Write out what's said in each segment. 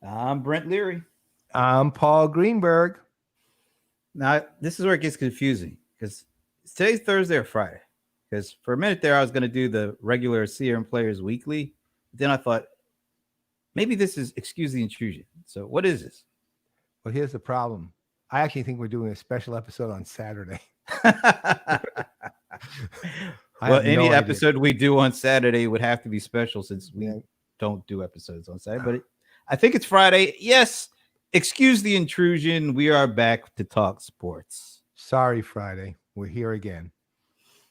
I'm Brent Leary. I'm Paul Greenberg. Now, this is where it gets confusing because today's Thursday or Friday. Because for a minute there, I was going to do the regular CRM Players Weekly. Then I thought, maybe this is Excuse the Intrusion. So what is this? Well, here's the problem. I actually think we're doing a special episode on Saturday. Well, any episode we do on Saturday would have to be special since we don't do episodes on Saturday. But I think it's Friday. Yes. Excuse the intrusion. We are back to talk sports. Sorry, Friday. We're here again.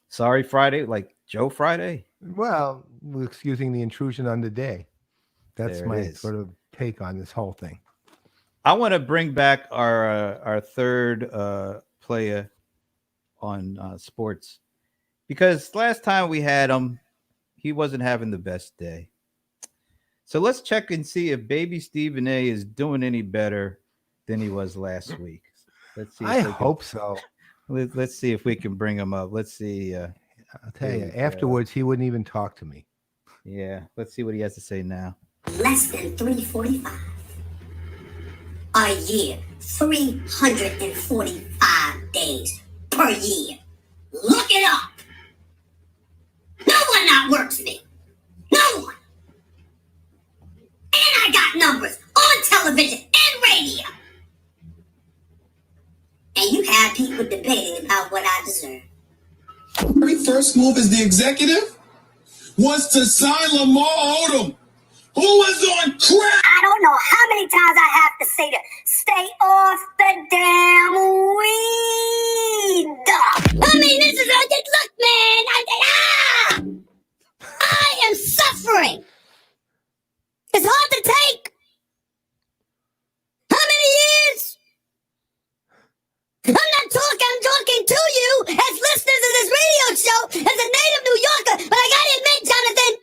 Sorry, Friday, like Joe Friday? Well, we're excusing the intrusion on the day. That's my sort of take on this whole thing. I want to bring back our third player on sports because last time we had him, he wasn't having the best day. So let's check and see if baby Stephen A is doing any better than he was last week. Let's see. I hope so. Let's see if we can bring him up. Let's see. I'll tell you, afterwards, he wouldn't even talk to me. Yeah. Let's see what he has to say now. Less than 345. A year. 345 days per year. Look it up. No one outworks me. No one. And I got numbers on television and radio. And you have people debating about what I deserve. Very first move as the executive was to sign Lamar Odom, who was on crack. I don't know how many times I have to say to stay off the damn weed. I mean, this is a look, man. I am suffering. It's hard to take. How many years? I'm not talking, I'm talking to you as listeners of this radio show as a native New Yorker, but I gotta admit, Jonathan,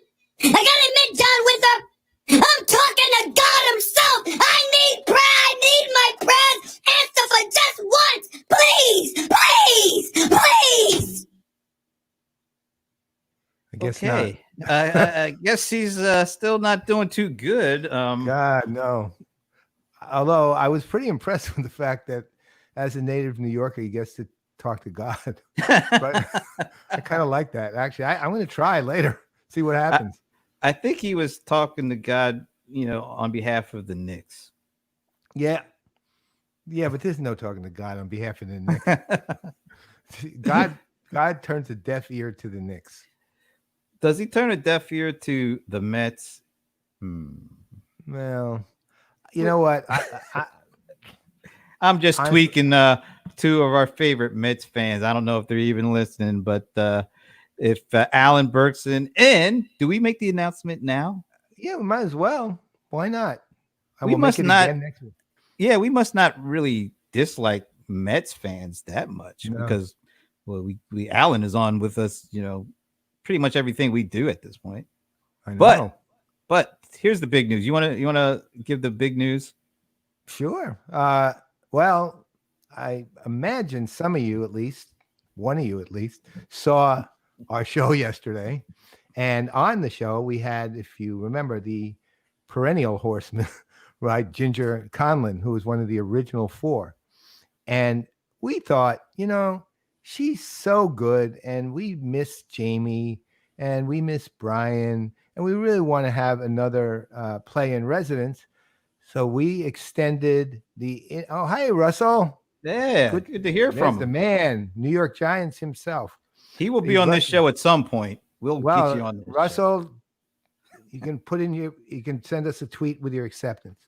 I gotta admit, John Winthrop, I'm talking to God himself. I need prayer, I need my prayers answered for just once. Please, please, please. I guess not. I guess he's still not doing too good. God, no. Although I was pretty impressed with the fact that as a native New Yorker, he gets to talk to God. But I kind of like that. Actually, I'm going to try later, see what happens. I think he was talking to God, on behalf of the Knicks. Yeah. Yeah, but there's no talking to God on behalf of the Knicks. God turns a deaf ear to the Knicks. Does he turn a deaf ear to the Mets? Well, you know what? I'm just tweaking two of our favorite Mets fans. I don't know if they're even listening, but if Alan Berkson, and do we make the announcement now? Yeah, we might as well. Why not? We must not. Yeah, we must not really dislike Mets fans that much because, well, we Alan is on with us, pretty much everything we do at this point. I know. But here's the big news. You want to give the big news? Sure. Well, I imagine some of you, at least one of you, at least, saw our show yesterday, and on the show we had, if you remember, the perennial horseman, right, Ginger Conlon, who was one of the original four, and we thought, she's so good, and we miss Jamie, and we miss Brian, and we really want to have another play in residence. So we extended oh, hi, Russell. Yeah, good to hear from him. The man, New York Giants himself. He will be on this show at some point. We'll get you on this Russell, show. You can you can send us a tweet with your acceptance.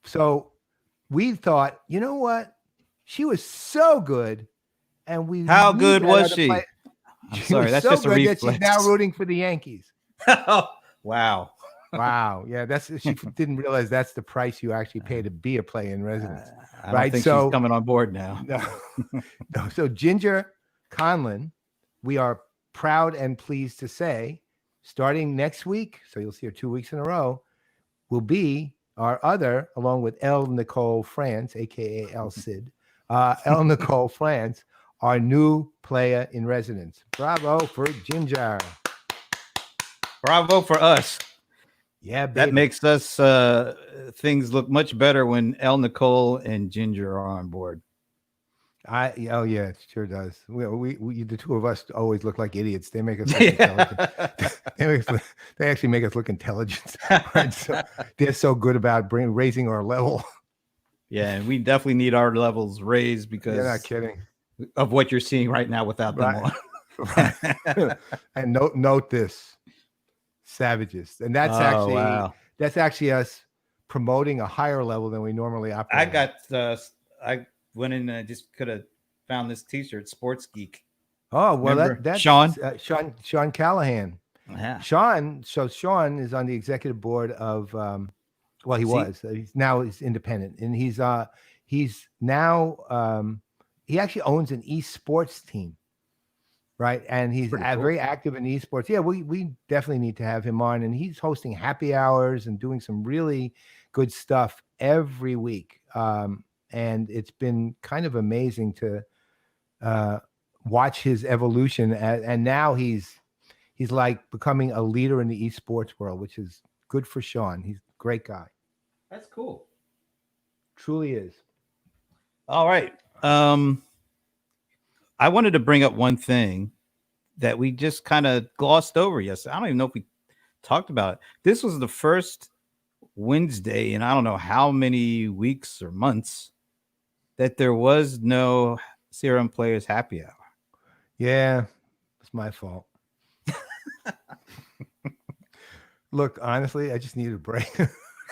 So we thought, you know what? She was so good. And how good was she? I'm sorry, that's so just a reflex. That she's now rooting for the Yankees. Wow. Wow. Yeah, she didn't realize that's the price you actually pay to be a play in residence. I don't think she's coming on board now. No. So Ginger Conlon, we are proud and pleased to say, starting next week, so you'll see her 2 weeks in a row, will be our other, along with Elle Nicole France, aka El Cid, Elle Nicole France, our new player in residence. Bravo for Ginger. Bravo for us. Yeah, That baby. makes us things look much better when El Nicole and Ginger are on board. Oh yeah, it sure does. We the two of us always look like idiots. They make us look intelligent. They actually make us look intelligent. Right? So they're so good about raising our level. Yeah, and we definitely need our levels raised You're not because kidding. of what you're seeing right now without them Right. on. Right. And note this, savages, and that's Oh, wow. actually us promoting a higher level than we normally operate. I got I went in and I just could have found this T-shirt, Sports Geek. Oh well, Remember that's Sean? Sean Callahan. Yeah. Sean is on the executive board of well, he was. He's independent, and he's now he actually owns an esports team, right? And he's Pretty cool. very active in esports. Yeah, we definitely need to have him on, and he's hosting happy hours and doing some really good stuff every week. And it's been kind of amazing to watch his evolution, and now he's like becoming a leader in the esports world, which is good for Sean. He's a great guy. That's cool. Truly is. All right. I wanted to bring up one thing that we just kind of glossed over yesterday. I don't even know if we talked about it. This was the first Wednesday in I don't know how many weeks or months that there was no CRM Playaz happy hour. Yeah, it's my fault. Look, honestly, I just needed a break.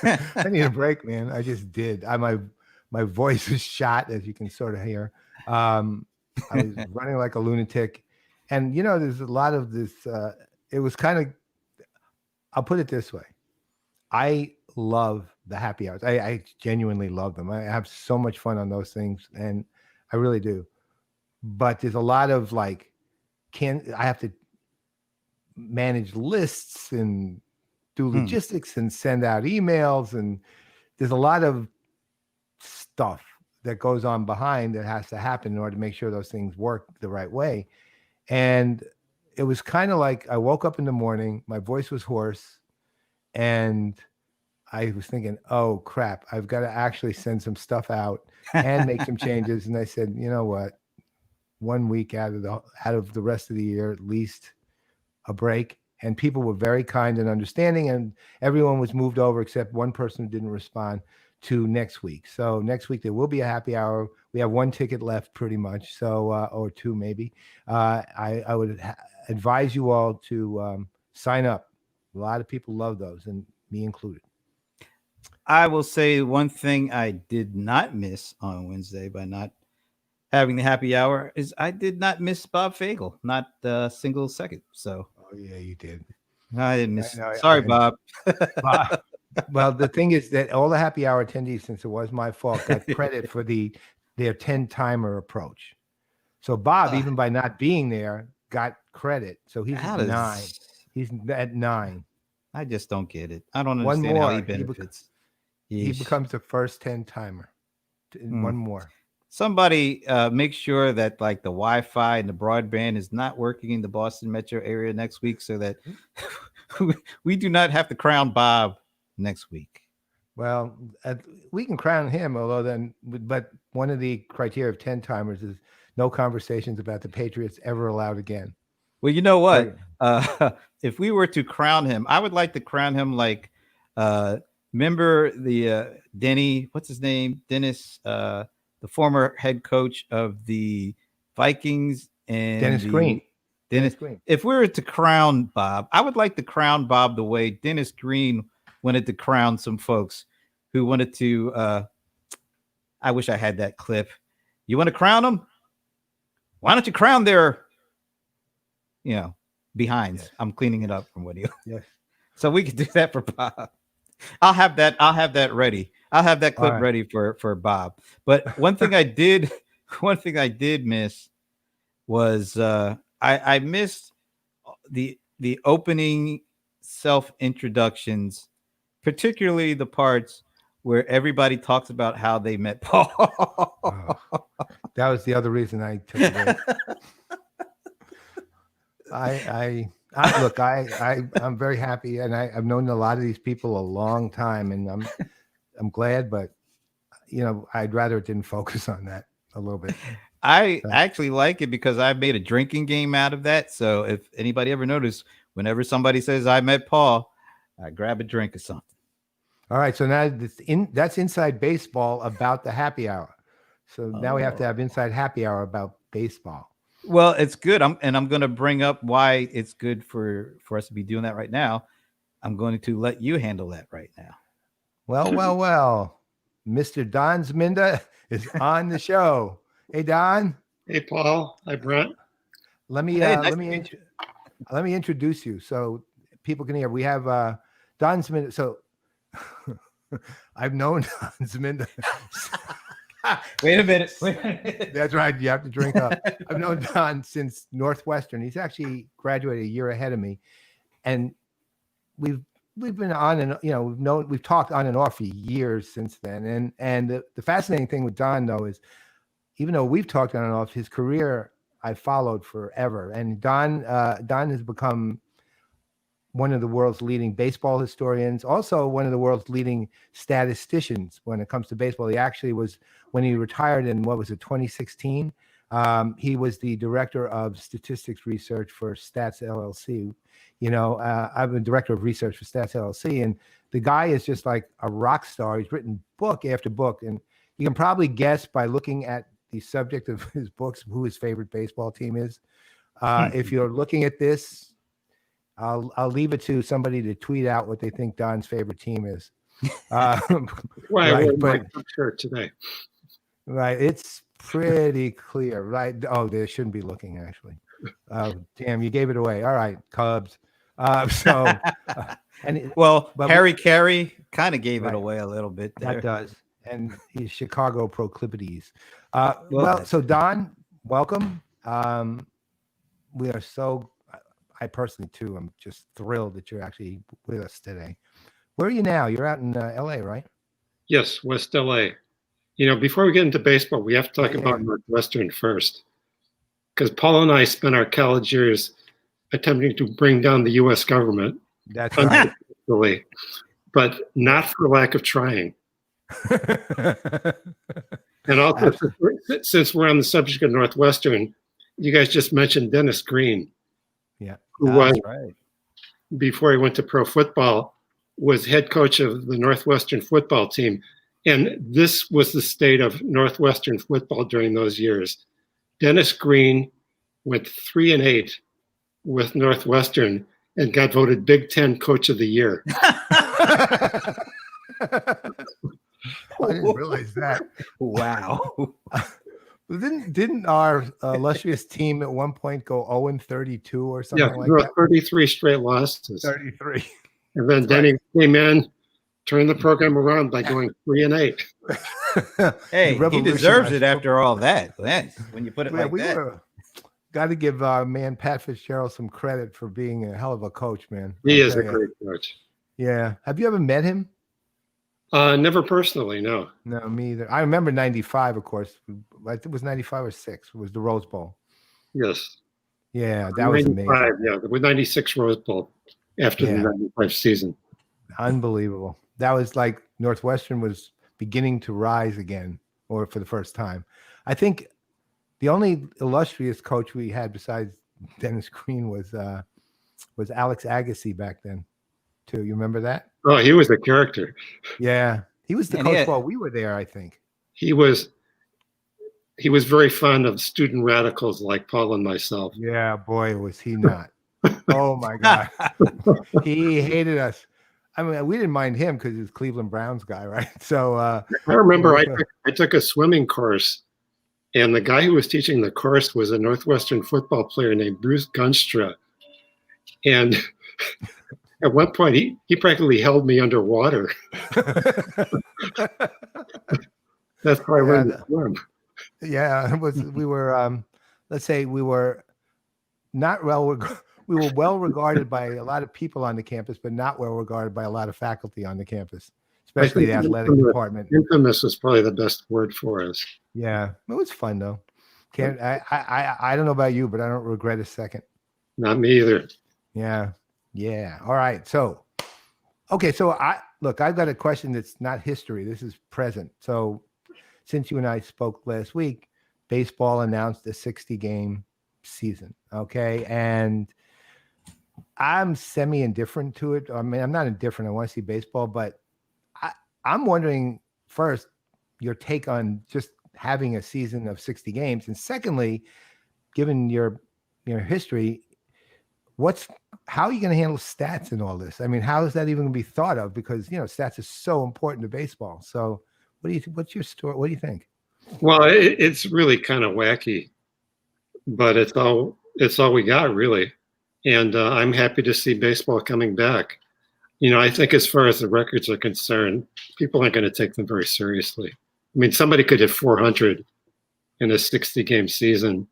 I need a break, man. I just did. My voice is shot, as you can sort of hear. I was running like a lunatic, and there's a lot of this. It was kind of. I'll put it this way: I love the happy hours. I genuinely love them. I have so much fun on those things, and I really do. But there's a lot of I have to manage lists and do logistics and send out emails, and there's a lot of stuff that goes on behind that has to happen in order to make sure those things work the right way. And it was kind of like I woke up in the morning, my voice was hoarse, and I was thinking, oh crap, I've got to actually send some stuff out and make some changes. And I said, you know what, 1 week out of the rest of the year, at least a break. And people were very kind and understanding, and everyone was moved over except one person who didn't respond to next week. So next week there will be a happy hour. We have one ticket left pretty much. So, or two maybe. I would advise you all to sign up. A lot of people love those, and me included. I will say one thing I did not miss on Wednesday by not having the happy hour is I did not miss Bob Fagel, not a single second. So, oh yeah, you did. I didn't miss. Sorry, Bob. Bob. Well, the thing is that all the happy hour attendees, since it was my fault, got credit for their 10-timer approach. So Bob, even by not being there, got credit. So he's at 9. He's at 9. I just don't get it. I don't understand how he benefits. He becomes the first 10-timer. One more. Somebody make sure that the Wi-Fi and the broadband is not working in the Boston metro area next week, so that we do not have to crown Bob next week. Well, we can crown him, but one of the criteria of 10-timers is no conversations about the Patriots ever allowed again. Well, you know what? If we were to crown him, I would like to crown him remember the Denny, what's his name? Dennis, the former head coach of the Vikings, and Dennis Green. Dennis Green. If we were to crown Bob, I would like to crown Bob the way Dennis Green wanted to crown some folks who wanted to. I wish I had that clip. You want to crown them? Why don't you crown their, behinds? Yes. I'm cleaning it up from what you. Yes. So we could do that for Bob. I'll have that ready. I'll have that clip ready for Bob. But one thing I did miss was I missed the opening self introductions, particularly the parts where everybody talks about how they met Paul. That was the other reason I took it. I I'm very happy, and I've known a lot of these people a long time, and I'm glad, but I'd rather it didn't focus on that a little bit. I actually like it because I've made a drinking game out of that. So if anybody ever noticed, whenever somebody says I met Paul, I grab a drink or something. All right, so now that's inside baseball about the happy hour. So now we have to have inside happy hour about baseball. Well, it's good. I'm going to bring up why it's good for us to be doing that right now. I'm going to let you handle that right now. Well. Mr. Don Zminda is on the show. Hey, Don. Hey, Paul. Hi, Brent. Let me introduce you so people can hear. We have Don Zminda. So I've known Don Zminda. Wait a minute. That's right. You have to drink up. I've known Don since Northwestern. He's actually graduated a year ahead of me, and we've been on and we've talked on and off for years since then. And the fascinating thing with Don, though, is even though we've talked on and off, his career I followed forever. And Don has become one of the world's leading baseball historians, also one of the world's leading statisticians when it comes to baseball. He actually was, when he retired in 2016, he was the director of statistics research for Stats LLC. I'm a director of research for Stats LLC, and the guy is just like a rock star. He's written book after book, and you can probably guess by looking at the subject of his books who his favorite baseball team is. If you're looking at this, I'll leave it to somebody to tweet out what they think Don's favorite team is. Right, my shirt today. Right, it's pretty clear, right? Oh, they shouldn't be looking actually. Damn, you gave it away. All right, Cubs. Harry Carey kind of gave it away a little bit there. That does, and he's Chicago proclivities. So Don, welcome. We are so. I personally too. I'm just thrilled that you're actually with us today. Where are you now? You're out in L.A., right? Yes, West L.A. Before we get into baseball, we have to talk about Northwestern first, because Paul and I spent our college years attempting to bring down the U.S. government. That's right. But not for lack of trying. And also, since we're on the subject of Northwestern, you guys just mentioned Dennis Green. Yeah. Who was, before he went to pro football, was head coach of the Northwestern football team. And this was the state of Northwestern football during those years. Dennis Green went 3-8 with Northwestern and got voted Big Ten Coach of the Year. I didn't realize that. Wow. Didn't our illustrious team at one point go 0-32 or something like that? 33 straight losses. 33. And then Denny came in, turned the program around by going 3-8. Hey, he deserves it after all that. When you put it like that. Got to give our man Pat Fitzgerald some credit for being a hell of a coach, man. He is a great coach. Yeah. Have you ever met him? Never personally, no. No, me either. I remember 95, of course. I think it was 95 or 6. It was the Rose Bowl. Yes. Yeah, that was amazing. Yeah, with 96 Rose Bowl after the 95 season. Unbelievable. That was like Northwestern was beginning to rise again, or for the first time. I think the only illustrious coach we had besides Dennis Green was Alex Agassi back then, too. You remember that? Oh, he was a character. Yeah. He was the coach while we were there, I think. He was very fond of student radicals like Paul and myself. Yeah, boy, was he not. Oh, my God. He hated us. I mean, we didn't mind him because he was Cleveland Browns guy, right? So I remember I took a swimming course, and the guy who was teaching the course was a Northwestern football player named Bruce Gunstra. And at one point, he practically held me underwater. That's how I learned to swim. Yeah, we were, let's say we were not we were well regarded by a lot of people on the campus, but not well regarded by a lot of faculty on the campus, especially the athletic department. Infamous was probably the best word for us. Yeah, it was fun though. I don't know about you, but I don't regret a second. Not me either. Yeah. Yeah. All right. So, okay. So I've got a question that's not history. This is present. So since you and I spoke last week, baseball announced a 60-game season. Okay. And I'm semi-indifferent to it. I mean, I'm not indifferent. I want to see baseball, but I'm wondering first your take on just having a season of 60 games. And secondly, given your history, how are you going to handle stats and all this? I mean, how is that even going to be thought of? Because stats is so important to baseball. So, what's your story? What do you think? Well, it's really kind of wacky, but it's all we got, really. And I'm happy to see baseball coming back. I think as far as the records are concerned, people aren't going to take them very seriously. I mean, somebody could hit 400 in a 60-game season.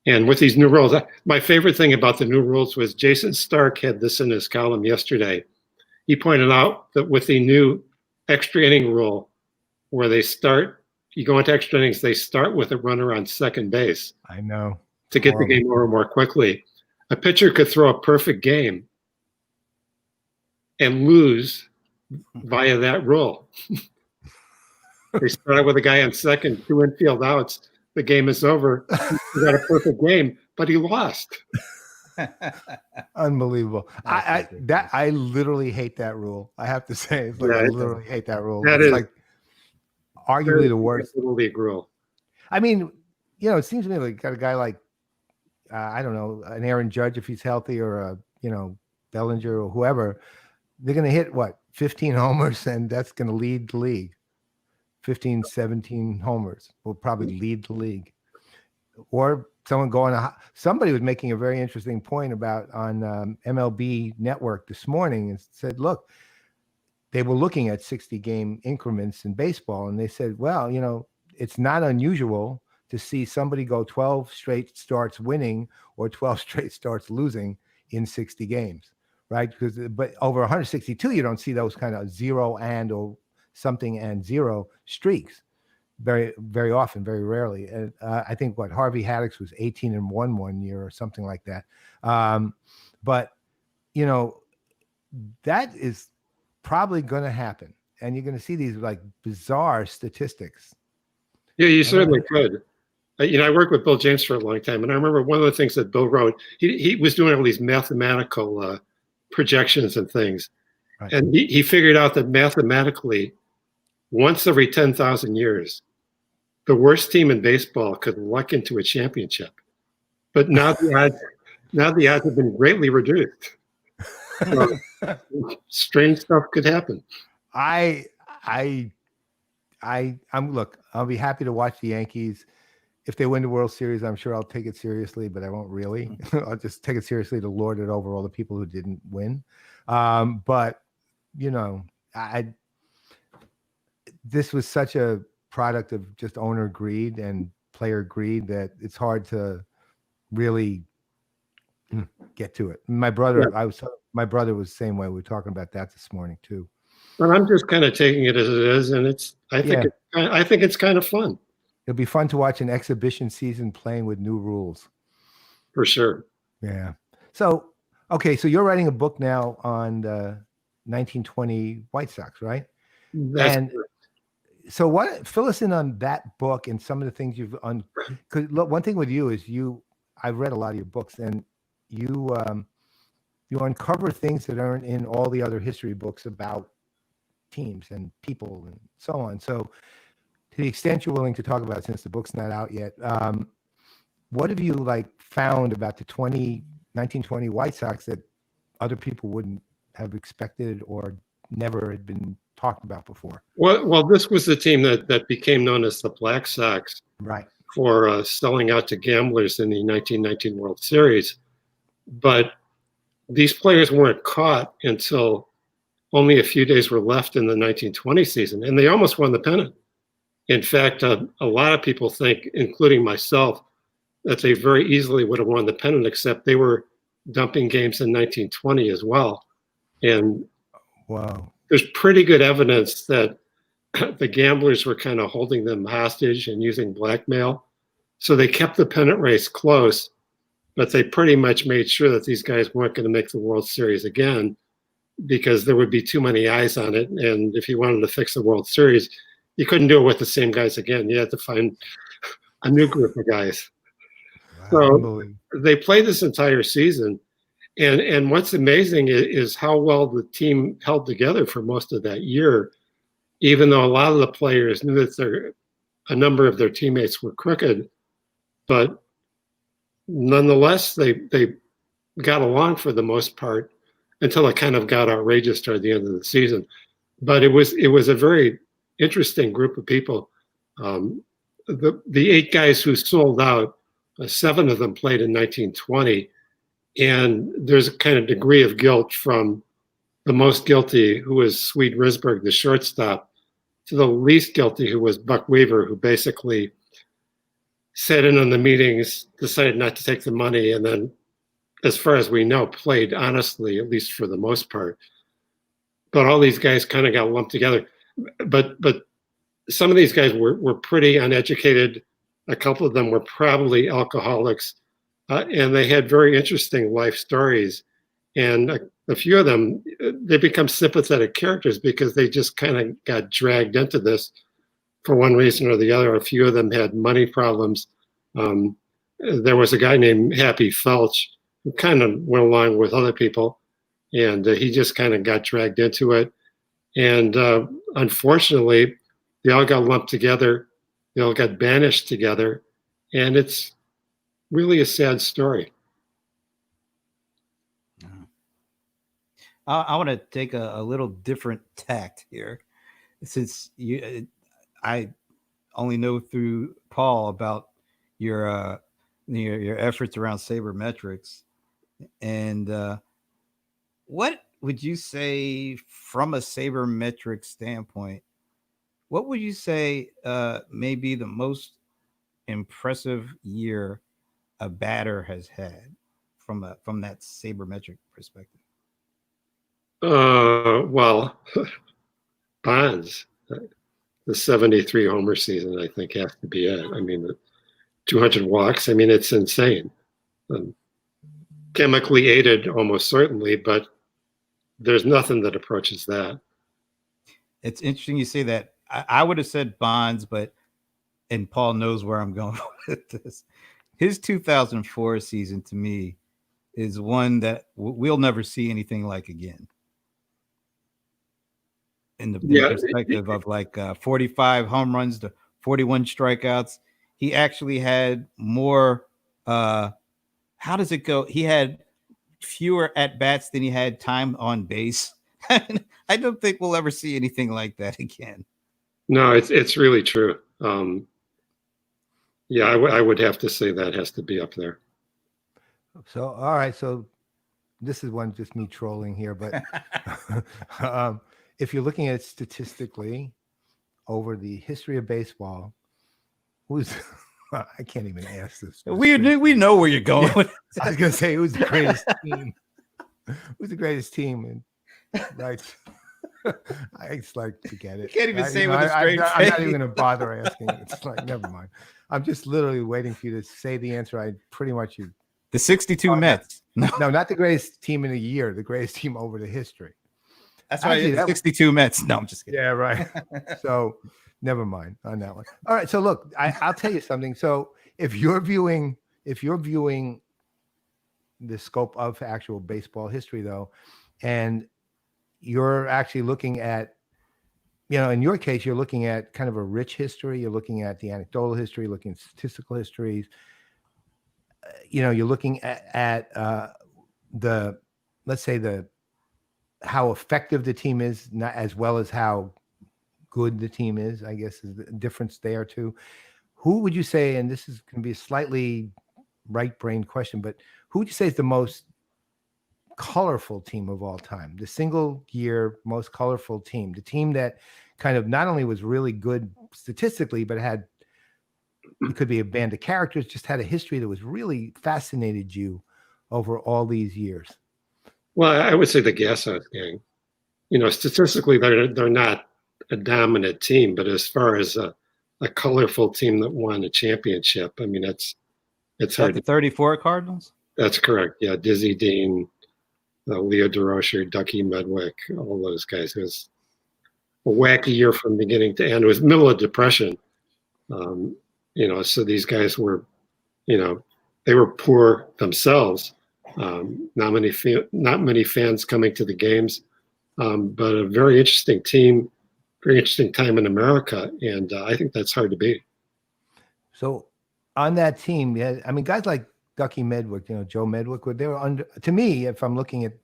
And with these new rules, my favorite thing about the new rules was Jason Stark had this in his column yesterday. He pointed out that with the new extra inning rule, where you go into extra innings, they start with a runner on second base. I know. To get the game over more quickly. A pitcher could throw a perfect game and lose via that rule. They start out with a guy on second, 2 infield outs. The game is over. He got a perfect game, but he lost. Unbelievable. I literally hate that rule. I have to say, it's like I literally hate that rule. That it's is like arguably the worst. Little league rule. I mean, it seems to me like got a guy like I don't know, an Aaron Judge if he's healthy, or a Bellinger or whoever. They're going to hit 15 homers, and that's going to lead the league. 15, 17 homers will probably lead the league. Or somebody was making a very interesting point about on MLB Network this morning, and said, look, they were looking at 60-game increments in baseball, and they said, well, it's not unusual to see somebody go 12 straight starts winning or 12 straight starts losing in 60 games, right? But over 162, you don't see those kind of 0 or something and 0 streaks very, very often, very rarely. And I think Harvey Haddix was 18-1 one year or something like that. But that is probably going to happen, and you're going to see these bizarre statistics. Yeah, you certainly could. I worked with Bill James for a long time, and I remember one of the things that Bill wrote, he was doing all these mathematical projections and things. Right. And he figured out that mathematically, once every 10,000 years, the worst team in baseball could luck into a championship. But now the odds have been greatly reduced. So, strange stuff could happen. Look, I'll be happy to watch the Yankees. If they win the World Series, I'm sure I'll take it seriously, but I won't really. I'll just take it seriously to lord it over all the people who didn't win. But this was such a product of just owner greed and player greed that it's hard to really get to it. My brother was the same way. We were talking about that this morning too. But I'm just kind of taking it as it is, and I think it's kind of fun. It'll be fun to watch an exhibition season playing with new rules. For sure. Yeah. So, okay. So you're writing a book now on the 1920 White Sox, right? That's correct. So fill us in on that book and some of the things because one thing with you is I've read a lot of your books, and you uncover things that aren't in all the other history books about teams and people and so on. So to the extent you're willing to talk about it, since the book's not out yet, what have you found about the 1920 White Sox that other people wouldn't have expected or never had been talked about before? Well, this was the team that became known as the Black Sox, right? For selling out to gamblers in the 1919 World Series. But these players weren't caught until only a few days were left in the 1920 season, and they almost won the pennant. In fact, a lot of people think, including myself, that they very easily would have won the pennant, except they were dumping games in 1920 as well. And wow, there's pretty good evidence that the gamblers were kind of holding them hostage and using blackmail. So they kept the pennant race close. but they pretty much made sure that these guys weren't going to make the World Series again because there would be too many eyes on it. And if you wanted to fix the World Series, you couldn't do it with the same guys again. You had to find a new group of guys. So they played this entire season. And what's amazing is how well the team held together for most of that year, even though a lot of the players knew that a number of their teammates were crooked. But nonetheless, they got along for the most part until it kind of got outrageous toward the end of the season. But it was a very interesting group of people. The 8 guys who sold out, 7 of them played in 1920, and there's a kind of degree of guilt from the most guilty, who was Swede Risberg, the shortstop, to the least guilty, who was Buck Weaver, who basically sat in on the meetings, decided not to take the money, and then, as far as we know, played honestly, at least for the most part. But all these guys kind of got lumped together. But some of these guys were pretty uneducated. A couple of them were probably alcoholics, and they had very interesting life stories. And a few of them, they become sympathetic characters because they just kind of got dragged into this for one reason or the other. A few of them had money problems. There was a guy named Happy Felch who kind of went along with other people, and he just kind of got dragged into it. And unfortunately, they all got lumped together. They all got banished together. And it's really a sad story. I want to take a little different tact here, since I only know through Paul about your efforts around sabermetrics. And what would you say from a sabermetric standpoint? What would you say may be the most impressive year a batter has had from that sabermetric perspective? Well, Bonds, the 73 homer season, I think, has to be it. I mean, the 200 walks. I mean, it's insane. Chemically aided, almost certainly, but there's nothing that approaches that. It's interesting you say that. I would have said Bonds, and Paul knows where I'm going with this. His 2004 season, to me, is one that we'll never see anything like again. In the perspective of like 45 home runs to 41 strikeouts, he actually had more. How does it go? He had fewer at bats than he had time on base. I don't think we'll ever see anything like that again. No, it's really true. Yeah, I would have to say that has to be up there. So, all right. So this is one just me trolling here, but if you're looking at it statistically over the history of baseball, who's I can't even ask this. We know where you're going. Yeah, I was gonna say who's the greatest team? Who's the greatest team? And right, I just like forget it. You can't even say with a straight face. I'm not even gonna bother asking. It's like never mind. I'm just literally waiting for you to say the answer. I pretty much you. The 62 Mets. No, not the greatest team in a year. The greatest team over the history. That's right. 62 Mets. No, I'm just kidding. Yeah, right. So never mind on that one. All right. So look, I'll tell you something. So if you're viewing the scope of actual baseball history, though, and you're actually looking at, in your case, you're looking at kind of a rich history. You're looking at the anecdotal history, looking at statistical histories. You're looking at let's say how effective the team is, not as well as how good the team is, I guess is the difference there too. Who would you say, and this is going to be a slightly right-brained question, but who would you say is the most colorful team of all time? The single year most colorful team, the team that kind of not only was really good statistically, but it could be a band of characters, just had a history that was really fascinated you over all these years. Well, I would say the Gas House Gang. Statistically, they're not a dominant team, but as far as a colorful team that won a championship, I mean, it's hard. The 34 Cardinals? That's correct. Yeah, Dizzy Dean, Leo DeRocher, Ducky Medwick, all those guys. It was a wacky year from beginning to end. It was middle of depression. So these guys were, they were poor themselves. Not many fans coming to the games, but a very interesting team, very interesting time in America, and I think that's hard to beat. So on that team, yeah, I mean, guys like Ducky Medwick, Joe Medwick, they were under. To me, if I'm looking at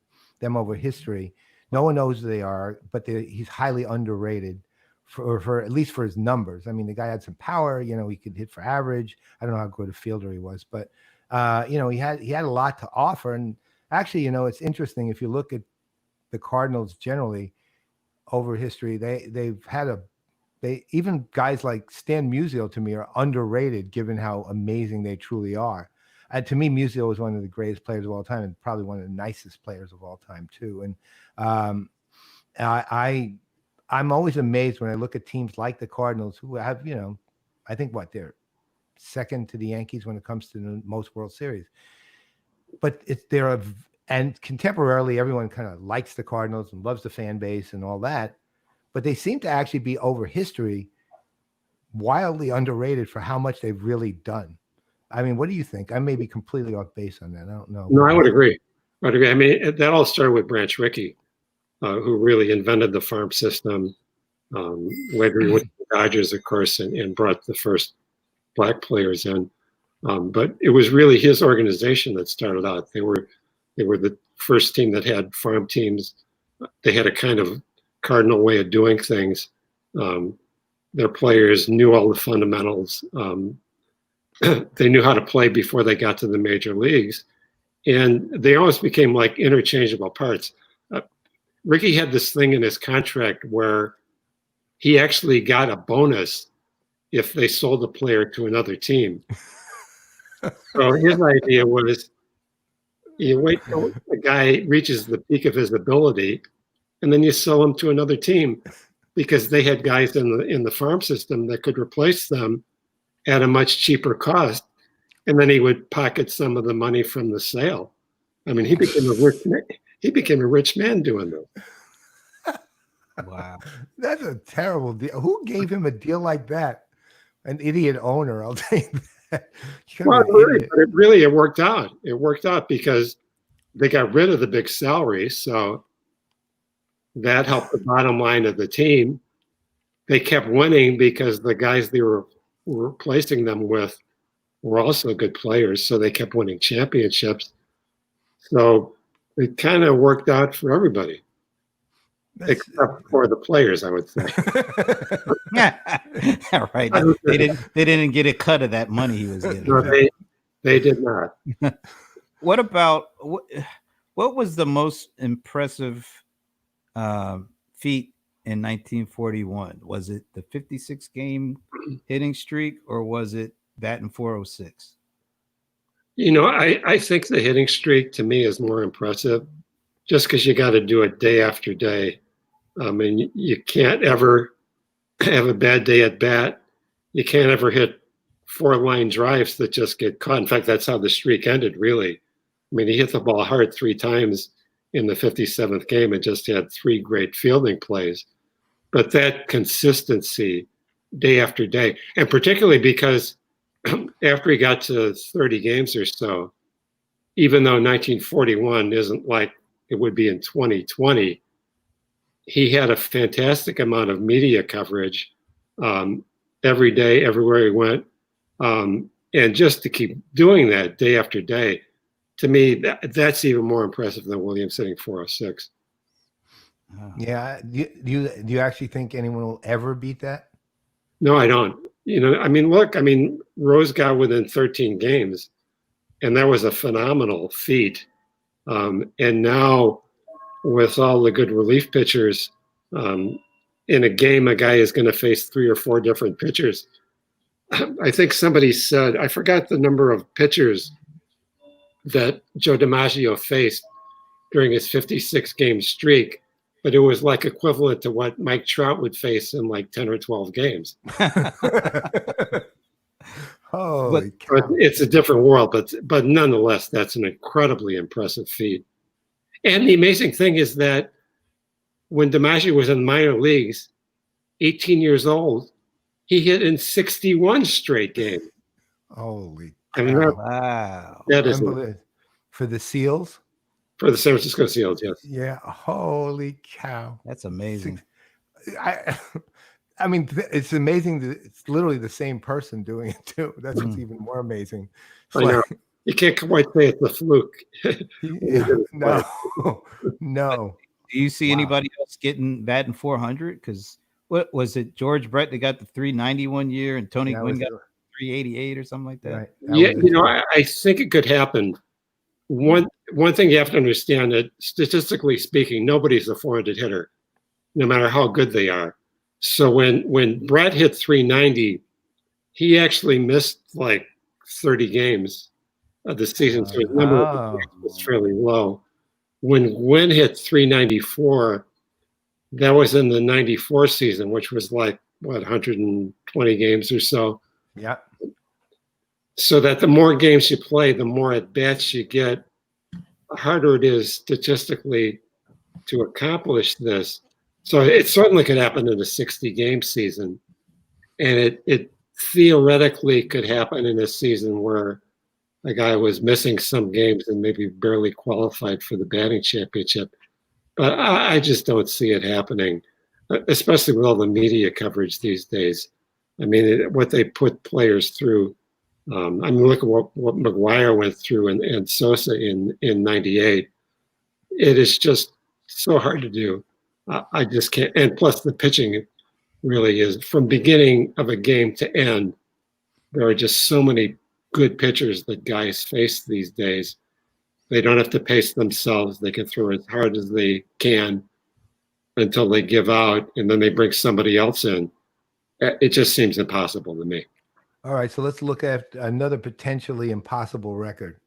them over history, no one knows who they are, but he's highly underrated for at least for his numbers. I mean, the guy had some power. He could hit for average. I don't know how good a fielder he was, but he had a lot to offer. And actually, it's interesting if you look at the Cardinals generally over history, they've had even guys like Stan Musial to me are underrated given how amazing they truly are. And to me, Musial was one of the greatest players of all time and probably one of the nicest players of all time too. And I'm always amazed when I look at teams like the Cardinals who have, I think they're second to the Yankees when it comes to the most World Series. But and contemporarily, everyone kind of likes the Cardinals and loves the fan base and all that. But they seem to actually be over history wildly underrated for how much they've really done. I mean, what do you think? I may be completely off base on that. I don't know. No, I would agree. I mean, that all started with Branch Rickey, who really invented the farm system. Later he went to the Dodgers, of course, and brought the first black players in. But it was really his organization that started out. They were the first team that had farm teams. They had a kind of Cardinal way of doing things. Their players knew all the fundamentals. They knew how to play before they got to the major leagues. And they always became like interchangeable parts. Rickey had this thing in his contract where he actually got a bonus if they sold a player to another team. So his idea was, you wait till the guy reaches the peak of his ability, and then you sell him to another team because they had guys in the farm system that could replace them at a much cheaper cost. And then he would pocket some of the money from the sale. I mean, he became a rich man doing this. Wow. That's a terrible deal. Who gave him a deal like that? An idiot owner, I'll tell you that. Well, it worked out. It worked out because they got rid of the big salary. So that helped the bottom line of the team. They kept winning because the guys they were replacing them with were also good players. So they kept winning championships. So it kind of worked out for everybody. Except for the players, I would say. Yeah, right. They didn't get a cut of that money he was getting. No, they did not. What about what was the most impressive feat in 1941? Was it the 56 game hitting streak, or was it that in 406? I think the hitting streak to me is more impressive, just because you got to do it day after day. I mean, you can't ever have a bad day at bat. You can't ever hit 4-line drives that just get caught. In fact, that's how the streak ended, really. I mean, he hit the ball hard 3 times in the 57th game and just had 3 great fielding plays. But that consistency day after day, and particularly because after he got to 30 games or so, even though 1941 isn't like it would be in 2020, he had a fantastic amount of media coverage every day, everywhere he went. And just to keep doing that day after day, to me, that's even more impressive than Williams hitting 406. Yeah. Do you actually think anyone will ever beat that? No, I don't. Look, Rose got within 13 games, and that was a phenomenal feat. And now, with all the good relief pitchers, in a game, a guy is going to face 3 or 4 different pitchers. I think somebody said, I forgot the number of pitchers that Joe DiMaggio faced during his 56 game streak, but it was like equivalent to what Mike Trout would face in like 10 or 12 games. Holy But cow. it's a different world, but nonetheless, that's an incredibly impressive feat. And the amazing thing is that when DiMaggio was in minor leagues, 18 years old, he hit in 61 straight games. Holy I mean, cow. Wow. that is Unbelievable. For the Seals? for the San Francisco Seals, yes. Yeah. Holy cow. That's amazing. I mean, it's amazing that it's literally the same person doing it too. That's what's even more amazing. It's I know. You can't quite say it's a fluke. no, no. Do you see Wow. anybody else batting 400? Because what was it? George Brett that got the 390 one year, and Tony That Gwynn was got 388 or something like that. right. That Yeah, was it. I think it could happen. One thing you have to understand that statistically speaking, nobody's a 400 hitter, no matter how good they are. So when Brett hit 390, he actually missed like 30 games of the season, so his number was fairly low. When Gwynn hit 394, that was in the 94 season, which was like, what, 120 games or so. Yeah. So that the more games you play, the more at bats you get, the harder it is statistically to accomplish this. So it certainly could happen in a 60-game season. And it theoretically could happen in a season where a guy was missing some games and maybe barely qualified for the batting championship. But I just don't see it happening, especially with all the media coverage these days. I mean, what they put players through. I mean, look at what McGuire went through and Sosa in 98. It is just so hard to do. I just can't. And plus the pitching really is, from beginning of a game to end, there are just so many good pitchers that guys face these days. They don't have to pace themselves. They can throw as hard as they can until they give out, and then they bring somebody else in. It just seems impossible to me. All right. So let's look at another potentially impossible record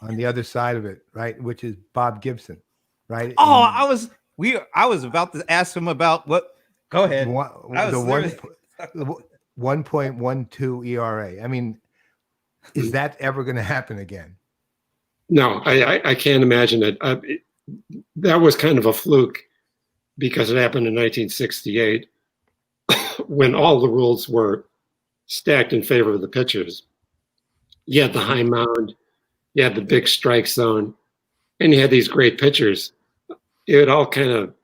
on the other side of it, right? Which is Bob Gibson, right? Oh, I was about to ask him about what. Go ahead. The 1.12 ERA. I mean, is that ever going to happen again? No, I can't imagine it. That was kind of a fluke because it happened in 1968 when all the rules were stacked in favor of the pitchers. You had the high mound, you had the big strike zone, and you had these great pitchers. It all kind of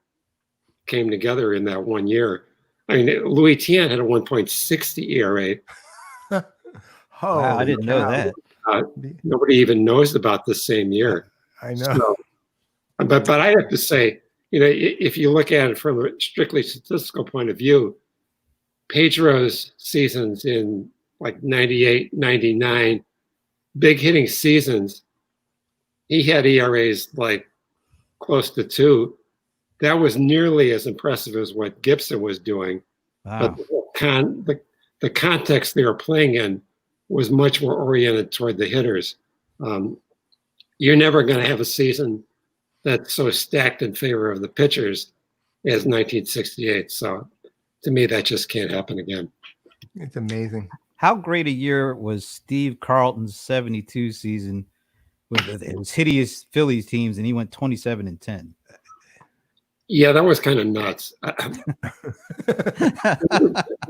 came together in that 1 year. I mean, Louis Tiant had a 1.60 ERA. Wow, I didn't know that. Nobody even knows about the same year. I know. So, but I have to say, if you look at it from a strictly statistical point of view, Pedro's seasons in like 98, 99, big hitting seasons, he had ERAs like close to 2. That was nearly as impressive as what Gibson was doing. Wow. But the context they were playing in was much more oriented toward the hitters. You're never going to have a season that's so stacked in favor of the pitchers as 1968. So to me, that just can't happen again. It's amazing. How great a year was Steve Carlton's 72 season with it was hideous Phillies teams, and he went 27-10. Yeah, that was kind of nuts. The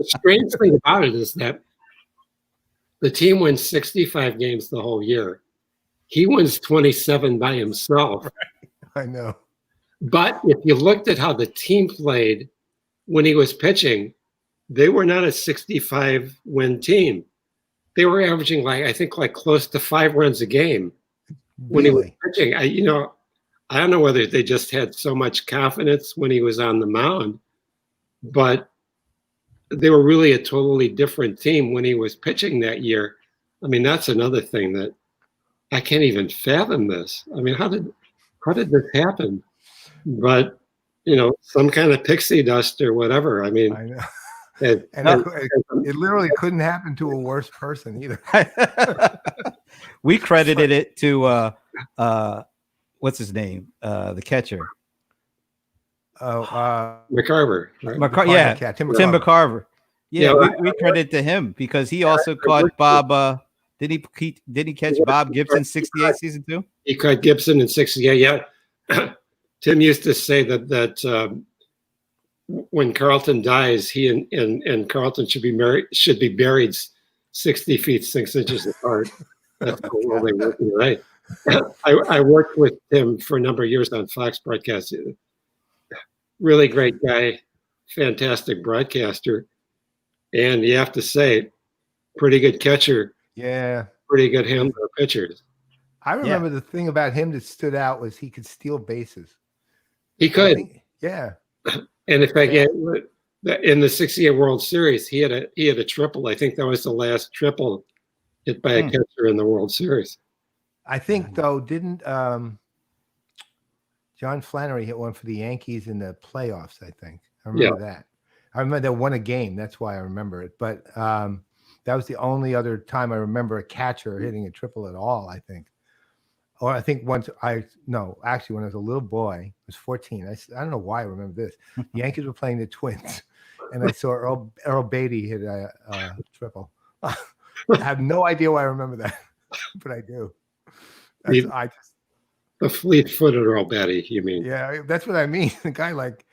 strange thing about it is that the team wins 65 games the whole year. He wins 27 by himself. I know. But if you looked at how the team played when he was pitching, they were not a 65-win team. They were averaging I think close to 5 runs a game when he was pitching. I don't know whether they just had so much confidence when he was on the mound, but they were really a totally different team when he was pitching that year. I mean, that's another thing that I can't even fathom this. I mean, how did this happen? But, some kind of pixie dust or whatever. I mean, I know. It literally couldn't happen to a worse person either. We credited it to what's his name? The catcher. Oh, McCarver. Right? Tim McCarver. Yeah, Yeah, we credit to him because he also caught Bob. Did he catch Bob Gibson 68 season 2? he caught Gibson in '68. Yeah, Tim used to say that when Carlton dies, he and Carlton should be buried 60 feet 6 inches apart. That's how well they work, right? I worked with him for a number of years on Fox broadcast. Really great guy, fantastic broadcaster, and you have to say, pretty good catcher, Yeah. pretty good handler of pitchers. I remember the thing about him that stood out was he could steal bases. He could. Yeah. And in fact, in the '68 World Series, he had a triple. I think that was the last triple hit by a catcher in the World Series. I think though, didn't John Flannery hit one for the Yankees in the playoffs? I think I remember that. I remember they won a game. That's why I remember it. But that was the only other time I remember a catcher hitting a triple at all, I think. Or I think once actually when I was a little boy, I was 14. I don't know why I remember this. The Yankees were playing the Twins, and I saw Earl Beatty hit a triple. I have no idea why I remember that, but I do. The fleet-footed Earl Beatty, you mean? Yeah, that's what I mean. The guy, like,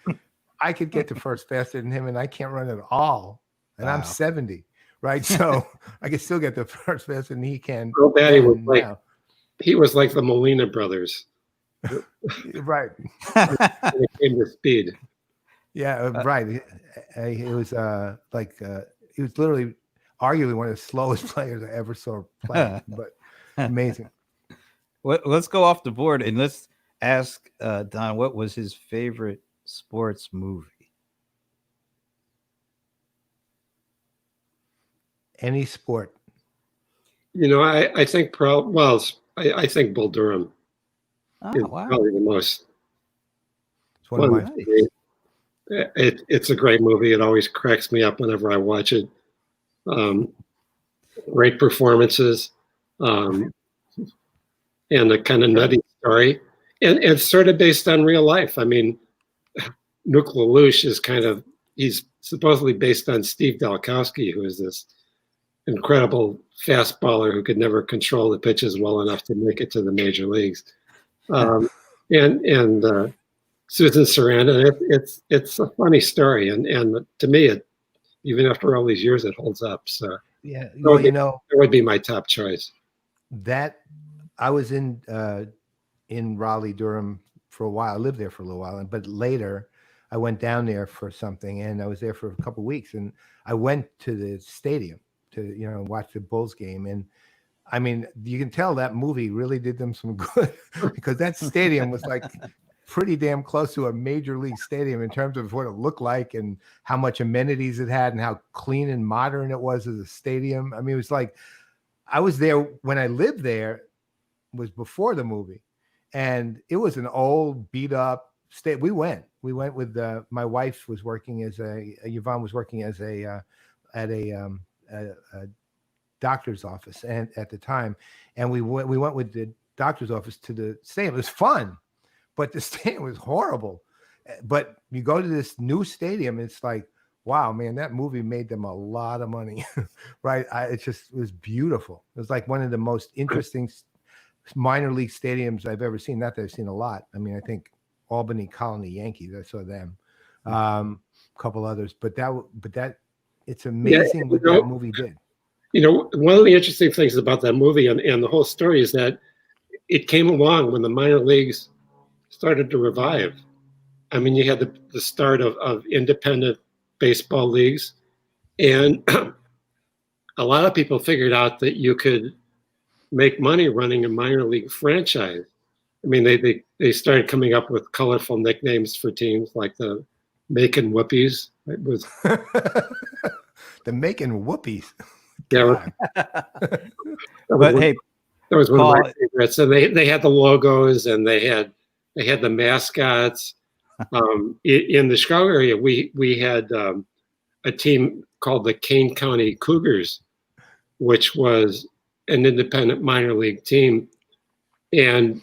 I could get to first faster than him, and I can't run at all. And I'm 70, right? So I can still get to first faster than he can. Earl Beatty was like the Molina brothers. Right. When it came to speed. Yeah, right. It was he was literally arguably one of the slowest players I ever saw play, but amazing. Well, let's go off the board and let's ask Don what was his favorite sports movie. Any sport. I think I think Bull Durham is probably the most. It's one of my favorites. It's a great movie. It always cracks me up whenever I watch it. Great performances, and a kind of nutty story, and it's sort of based on real life. I mean, Nuke LaLoosh he's supposedly based on Steve Dalkowski, who is this incredible fastballer who could never control the pitches well enough to make it to the major leagues. And Susan Sarandon, it's a funny story, and to me, even after all these years, it holds up. So yeah, it would be my top choice. That I was in Raleigh, Durham for a while. I lived there for a little while, but later I went down there for something, and I was there for a couple of weeks, and I went to the stadium to watch the Bulls game. And I mean, you can tell that movie really did them some good because that stadium was like pretty damn close to a major league stadium in terms of what it looked like and how much amenities it had and how clean and modern it was as a stadium. I mean, it was like, I was there when I lived there, was before the movie, and it was an old beat up state. We went with my wife was working as Yvonne was working as at a doctor's office and at the time, and we went with the doctor's office to the stadium. It was fun, but the stadium was horrible. But you go to this new stadium, it's like, wow, man, that movie made them a lot of money, right? It was beautiful. It was like one of the most interesting minor league stadiums I've ever seen. Not that I've seen a lot. I mean, I think Albany Colony Yankees, I saw them, a couple others, but that it's amazing what that movie did. One of the interesting things about that movie and the whole story is that it came along when the minor leagues started to revive. I mean, you had the start of independent baseball leagues, and a lot of people figured out that you could make money running a minor league franchise. I mean, they started coming up with colorful nicknames for teams like the Macon Whoopies. It was the Macon Whoopies. Yeah. Hey, that was one of my favorites. And they had the logos and they had the mascots. In the Chicago area, we had a team called the Kane County Cougars, which was an independent minor league team. And,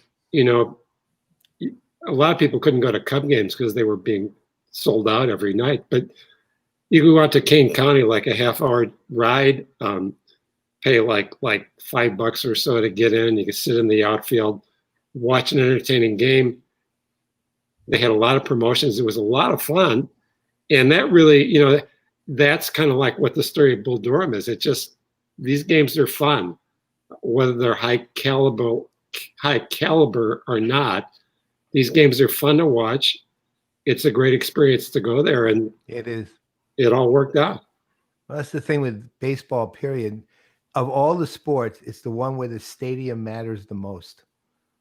a lot of people couldn't go to Cub games because they were being sold out every night. But You go out to Kane County, like a half-hour ride, pay like $5 or so to get in. You can sit in the outfield, watch an entertaining game. They had a lot of promotions. It was a lot of fun, and that really, that's kind of like what the story of Bull Durham is. It just, these games are fun, whether they're high caliber or not. These games are fun to watch. It's a great experience to go there, and It is. it all worked out. Well, that's the thing with baseball, period. Of all the sports, it's the one where the stadium matters the most,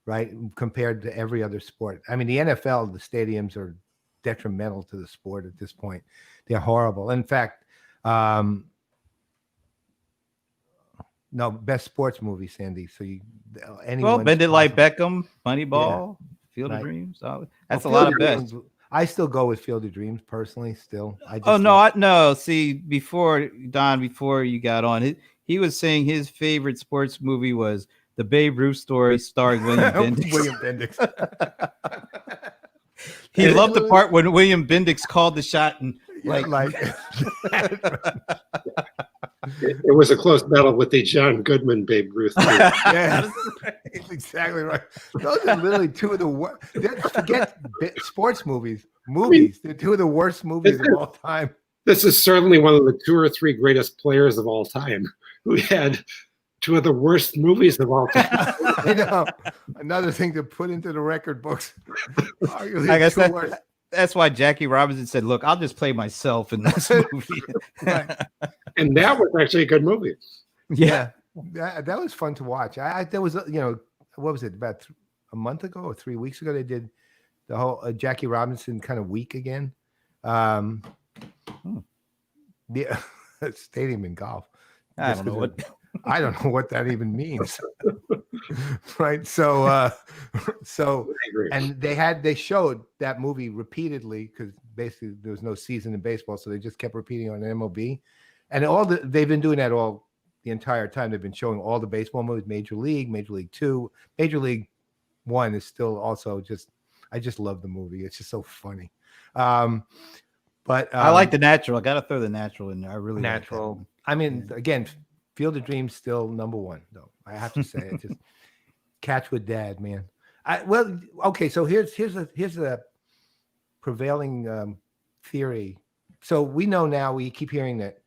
right? Compared to every other sport. I mean, the NFL, the stadiums are detrimental to the sport at this point. They're horrible. In fact, no, best sports movie, Sandy. So anyone. Bend It Like Beckham, Moneyball, Field Right. of Dreams. That's a Field lot of of best. Dreams, I still go with Field of Dreams personally. Still, I just Oh no, love- no. See, before you got on, he was saying his favorite sports movie was the Babe Ruth story starring William Bendix. William Bendix. He loved the part when William Bendix called the shot and like It was a close battle with the John Goodman Babe Ruth. yeah, that's exactly right. Those are literally two of the worst. Forget sports movies. They're two of the worst movies of all time. This is certainly one of the 2 or 3 greatest players of all time who had 2 of the worst movies of all time. I know. Another thing to put into the record books. Arguably I guess two worst. that's why Jackie Robinson said, "Look, I'll just play myself in this movie." Right. And that was actually a good movie. Yeah, that was fun to watch. There was, what was it, about a month ago or 3 weeks ago? They did the whole Jackie Robinson kind of week again. The stadium in golf. I don't know what. I don't know what that even means. Right. So, I agree. and they showed that movie repeatedly because basically there was no season in baseball, so they just kept repeating on MLB. And they've been doing that all the entire time. They've been showing all the baseball movies, Major League 2, Major League 1 is still also I just love the movie. It's just so funny. But I like The Natural. I got to throw The Natural in there. I really like that Natural. one. I mean, again, Field of Dreams still number 1, though. I have to say, it just Catch with Dad, man. Okay. So here's the prevailing theory. So we know now. We keep hearing that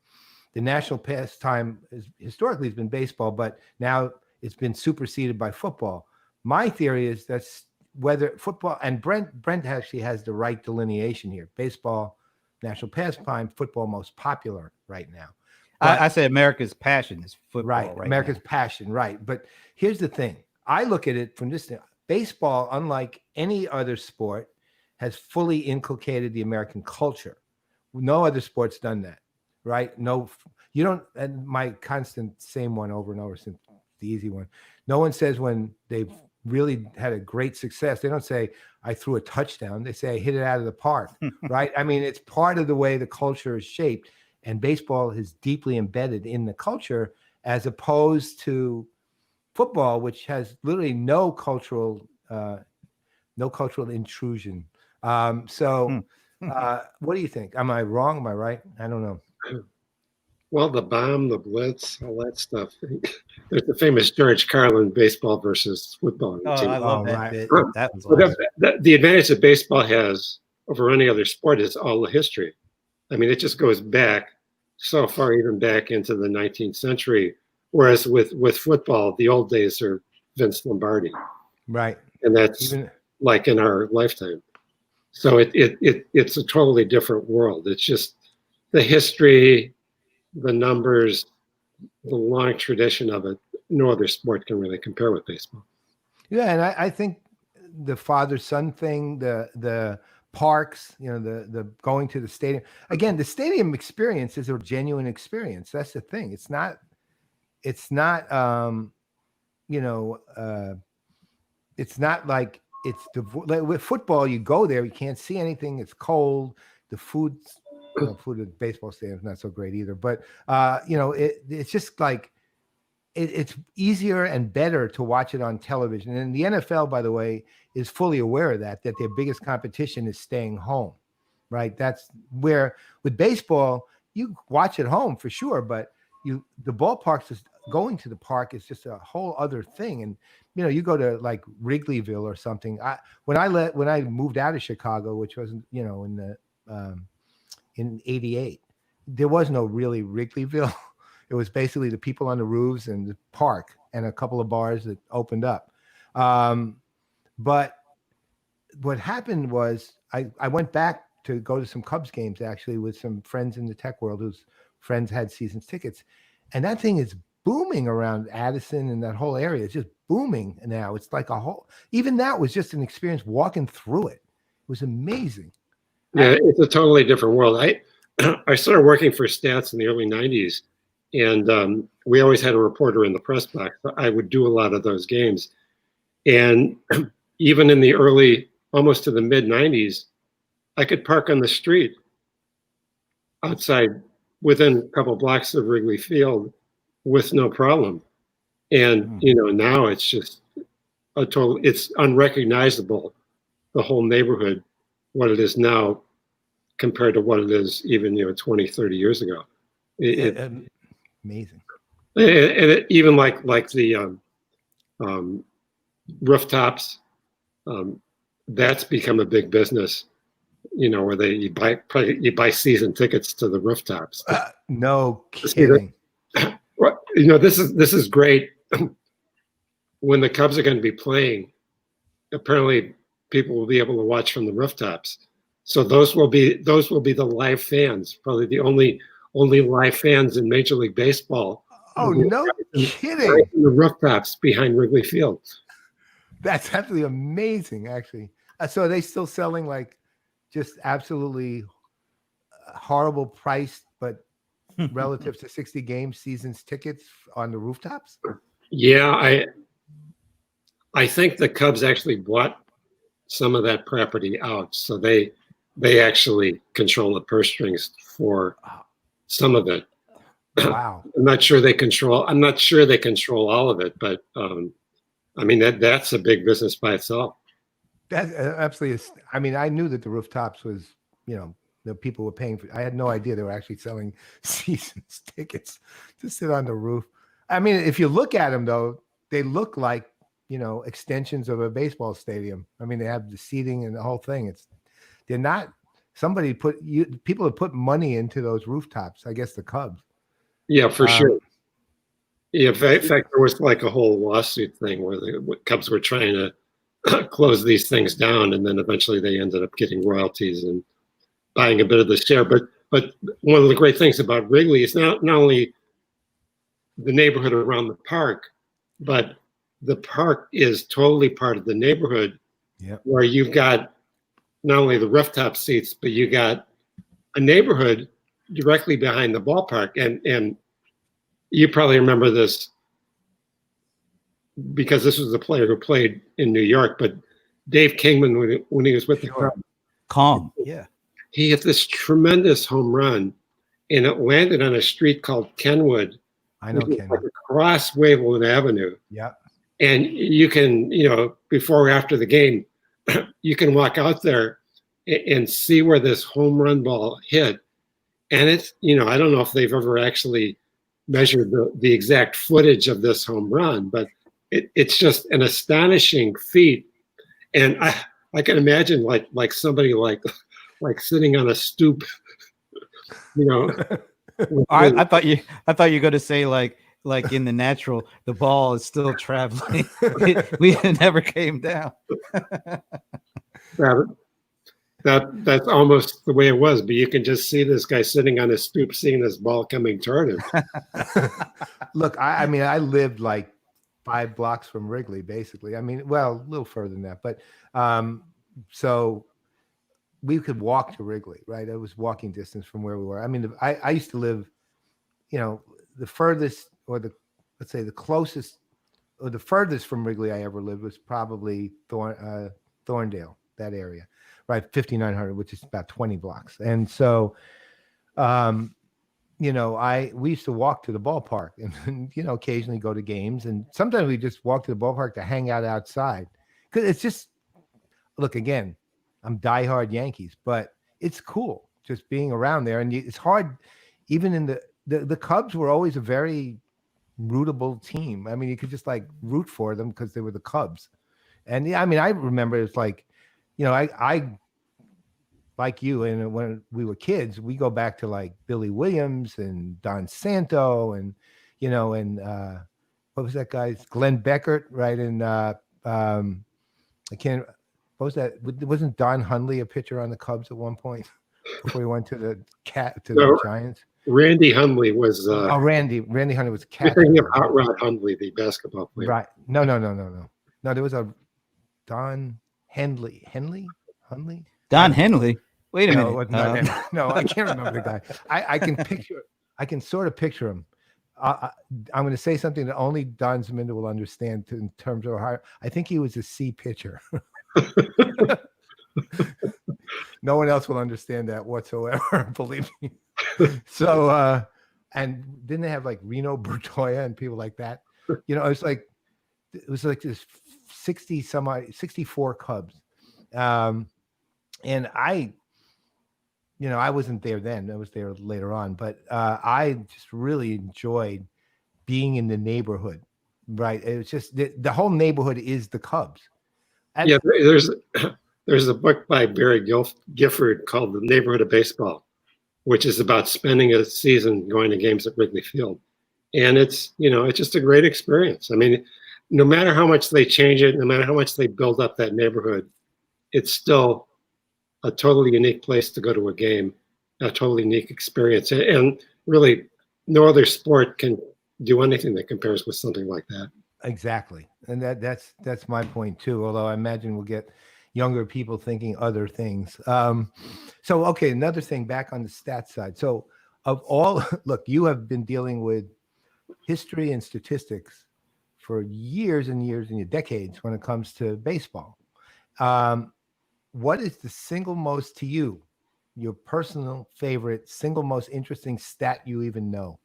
the national pastime historically has been baseball, but now it's been superseded by football. My theory is that's whether football, and Brent actually has the right delineation here. Baseball, national pastime, football most popular right now. I say America's passion is football. Right. America's passion. Right. But here's the thing. I look at it from this thing. Baseball, unlike any other sport, has fully inculcated the American culture. No other sport's done that. Right. No, you don't. And my constant same one over and over since the easy one. No one says when they've really had a great success, they don't say, I threw a touchdown. They say, I hit it out of the park. Right. I mean, it's part of the way the culture is shaped. And baseball is deeply embedded in the culture as opposed to football, which has literally no cultural intrusion. What do you think? Am I wrong? Am I right? I don't know. Well, the bomb, the blitz, all that stuff. There's the famous George Carlin baseball versus football. Oh, I love that right. bit. Well, That was But awesome. the advantage that baseball has over any other sport is all the history. I mean, it just goes back so far, even back into the 19th century. Whereas with football, the old days are Vince Lombardi, Right. and that's like in our lifetime. So it's a totally different world. It's just the history, the numbers, the long tradition of it. No other sport can really compare with baseball. Yeah, and I think the father-son thing, the parks, the going to the stadium. Again, the stadium experience is a genuine experience. That's the thing. It's not it's not like like with football, you go there, you can't see anything, it's cold, the food at baseball stadium is not so great either, but it's just like it's easier and better to watch it on television. And the NFL, by the way, is fully aware of that their biggest competition is staying home, right? That's where with baseball, you watch at home for sure, but the ballparks is going to the park is just a whole other thing. And you go to like Wrigleyville or something. When I moved out of Chicago, which wasn't in '88, there was no really Wrigleyville. It was basically the people on the roofs and the park and a couple of bars that opened up. But what happened was I went back to go to some Cubs games actually with some friends in the tech world whose friends had seasons tickets. And that thing is booming around Addison and that whole area. It's just booming now. It's like even that was just an experience walking through it. It was amazing. Yeah, it's a totally different world. I started working for Stats in the early 90s, and we always had a reporter in the press box. I would do a lot of those games. And even in the early, almost to the mid 90s, I could park on the street outside within a couple blocks of Wrigley Field with no problem. And, now it's just it's unrecognizable, the whole neighborhood, what it is now compared to what it is even, 20, 30 years ago. Amazing. And even like the rooftops, that's become a big business, where you buy season tickets to the rooftops. No kidding. This is great. When the Cubs are going to be playing, apparently people will be able to watch from the rooftops. So those will be the live fans, probably the only live fans in Major League Baseball. Oh, no kidding. Right in the rooftops behind Wrigley Field. That's absolutely amazing, actually. So are they still selling like just absolutely horrible price, but relative to 60 game seasons tickets on the rooftops? Yeah, I think the Cubs actually bought some of that property out, so they actually control the purse strings for some of it. Wow. I'm not sure they control all of it, but I mean that's a big business by itself. That absolutely is. I mean, I knew that the rooftops was, the people were paying for. I had no idea they were actually selling seasons tickets to sit on the roof. I mean, if you look at them though, they look like extensions of a baseball stadium. I mean, they have the seating and the whole thing. They're not. People have put money into those rooftops. I guess the Cubs. Yeah, for sure. Yeah, in fact, there was like a whole lawsuit thing where the Cubs were trying to close these things down, and then eventually they ended up getting royalties and buying a bit of the share. But one of the great things about Wrigley is not only the neighborhood around the park, but the park is totally part of the neighborhood. Yep. Where you've got not only the rooftop seats, but you got a neighborhood directly behind the ballpark. And you probably remember this because this was the player who played in New York, but Dave Kingman, when he was with the Cubs, Calm. Yeah. he hit this tremendous home run, and it landed on a street called Kenwood. I know Kenwood. Like across Waveland Avenue. Yeah. And you can, before or after the game, you can walk out there and see where this home run ball hit. And it's, I don't know if they've ever actually measured the exact footage of this home run, but it's just an astonishing feat. And I can imagine like somebody like sitting on a stoop, I thought you were going to say like in the natural, the ball is still traveling. We never came down. That's almost the way it was, but you can just see this guy sitting on his stoop, seeing this ball coming toward him. Look, I mean, I lived like 5 blocks from Wrigley, basically. I mean, well, a little further than that, but so we could walk to Wrigley, right? It was walking distance from where we were. I mean, I used to live, the furthest, or let's say the closest, or the furthest from Wrigley I ever lived was probably Thorndale, that area, right? 5900, which is about 20 blocks. And so, we used to walk to the ballpark and, occasionally go to games. And sometimes we just walk to the ballpark to hang out outside. Because it's just, look, again, I'm diehard Yankees, but it's cool just being around there. And it's hard, even in the Cubs were always a very rootable team. I mean, you could just like root for them because they were the Cubs. And yeah, I mean, I remember it's like, I like you, and when we were kids, we go back to like Billy Williams and Don Santo and, what was that guy's Glenn Beckert, right? And I can't. What was that? Wasn't Don Hundley a pitcher on the Cubs at one point before he went to the Giants? Randy Hundley was. Randy Hundley was You're catcher. thinking of Hot Rod Hundley, the basketball player. Right? No. No, there was a Don Hundley. Don Henley. Wait a No, minute. it wasn't Don Henley. No, I can't remember the guy. I can sort of picture him. I'm going to say something that only Don Zminda will understand in terms of how I think he was a C pitcher. No one else will understand that whatsoever, believe me. So, and didn't they have like Reno Bertoya and people like that? It was like this 64 Cubs. And I wasn't there then. I was there later on, but I just really enjoyed being in the neighborhood. Right? It was just the whole neighborhood is the Cubs. And Yeah, there's a book by Barry Gifford called The Neighborhood of Baseball, which is about spending a season going to games at Wrigley Field, and it's just a great experience. I mean, no matter how much they change it, no matter how much they build up that neighborhood, it's still a totally unique place to go to a game, a totally unique experience. And really, no other sport can do anything that compares with something like that. Exactly. And that's my point too. Although I imagine we'll get younger people thinking other things. So, okay, another thing back on the stats side. So look, you have been dealing with history and statistics for years and years and decades when it comes to baseball. What is the single most to you, your personal favorite, single most interesting stat you even know?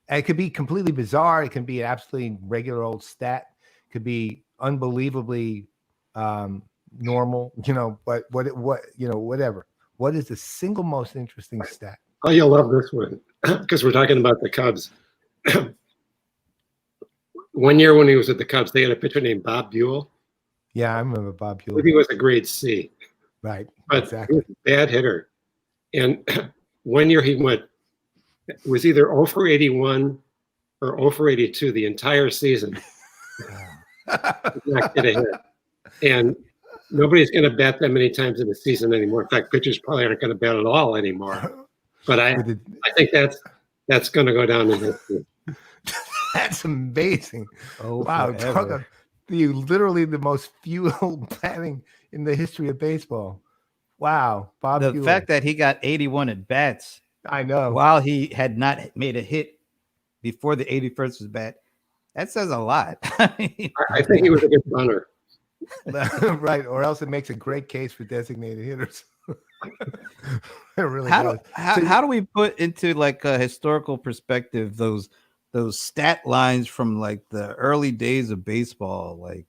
And it could be completely bizarre. It can be an absolutely regular old stat. It could be unbelievably normal, but whatever. What is the single most interesting stat? Oh, you'll love this one because we're talking about the Cubs. One year when he was at the Cubs, they had a pitcher named Bob Buell. Yeah, I remember Bob Buell. He was a grade C. Right, But exactly. he was a bad hitter. And one year he it was either 0 for 81 or 0 for 82 the entire season. Did not get a hit. And nobody's going to bat that many times in a season anymore. In fact, pitchers probably aren't going to bat at all anymore. But I think that's going to go down in history. That's amazing. Oh, Wow. forever. You literally the most fuel batting in the history of baseball. Wow. Bob The Buell. fact that he got 81 at bats I know. while he had not made a hit before the 81st was bat, that says a lot. I mean, I think he was a good runner. Right. Or else it makes a great case for designated hitters. It really how does. how do we put into like a historical perspective those stat lines from like the early days of baseball, like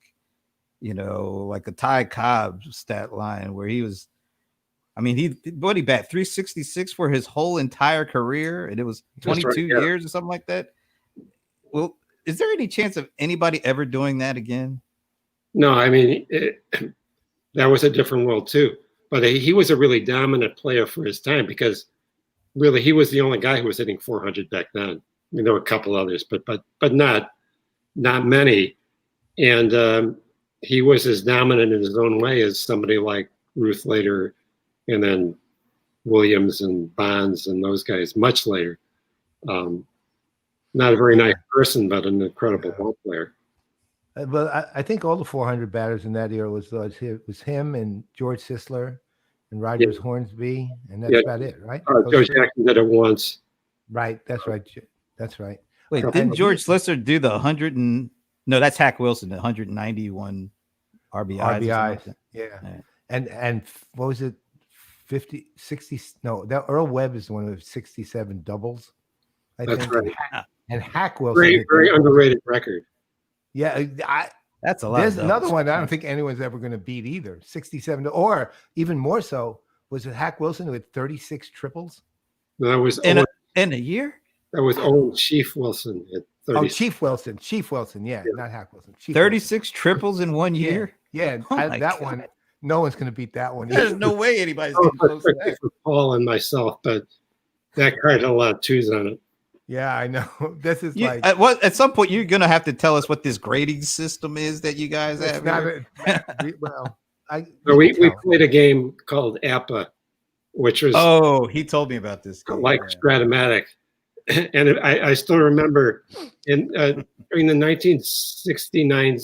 like a Ty Cobb stat line where he was, I mean, he bat 366 for his whole entire career, and it was 22 right, yeah. years or something like that. Well, is there any chance of anybody ever doing that again? No, I mean, that was a different world too. But he was a really dominant player for his time because really he was the only guy who was hitting 400 back then. I mean, there were a couple others, but not many. And he was as dominant in his own way as somebody like Ruth later, and then Williams and Bonds and those guys much later. Not a very nice person, but an incredible ball player. But I think all the 400 batters in that era was him and George Sisler and Rogers Hornsby, and that's about it, right? Joe Jackson did it once. Right. That's right. That's right. Wait, And didn't George Slisser do the 100 and no, that's Hack Wilson, the 191 RBIs. Yeah. Yeah. And what was it? 50, 60? No, that Earl Webb is the one with 67 doubles. I That's think. right. And Hack Wilson. Very, very underrated record. Yeah, That's a lot. there's of another doubles. one I don't think anyone's ever going to beat either. 67, or even more so, Was it Hack Wilson who had 36 triples? That was In Owen, a year? that was Owen Chief Wilson at 30. Oh, Chief Wilson. Yeah, not Hack Wilson. Chief 36 triples in one Wilson. year? Yeah. Oh that my God. one, no one's going to beat that one. There's no way anybody's Oh, getting close to especially that. for Paul and myself, but that card had a lot of twos on it. Yeah, I know. This is like At some point, you're gonna have to tell us what this grading system is that you guys it's have. not here. So we played a game called APA, which was Oh, he told me about this. Game. like Yeah. Stratomatic. And I still remember during the 1969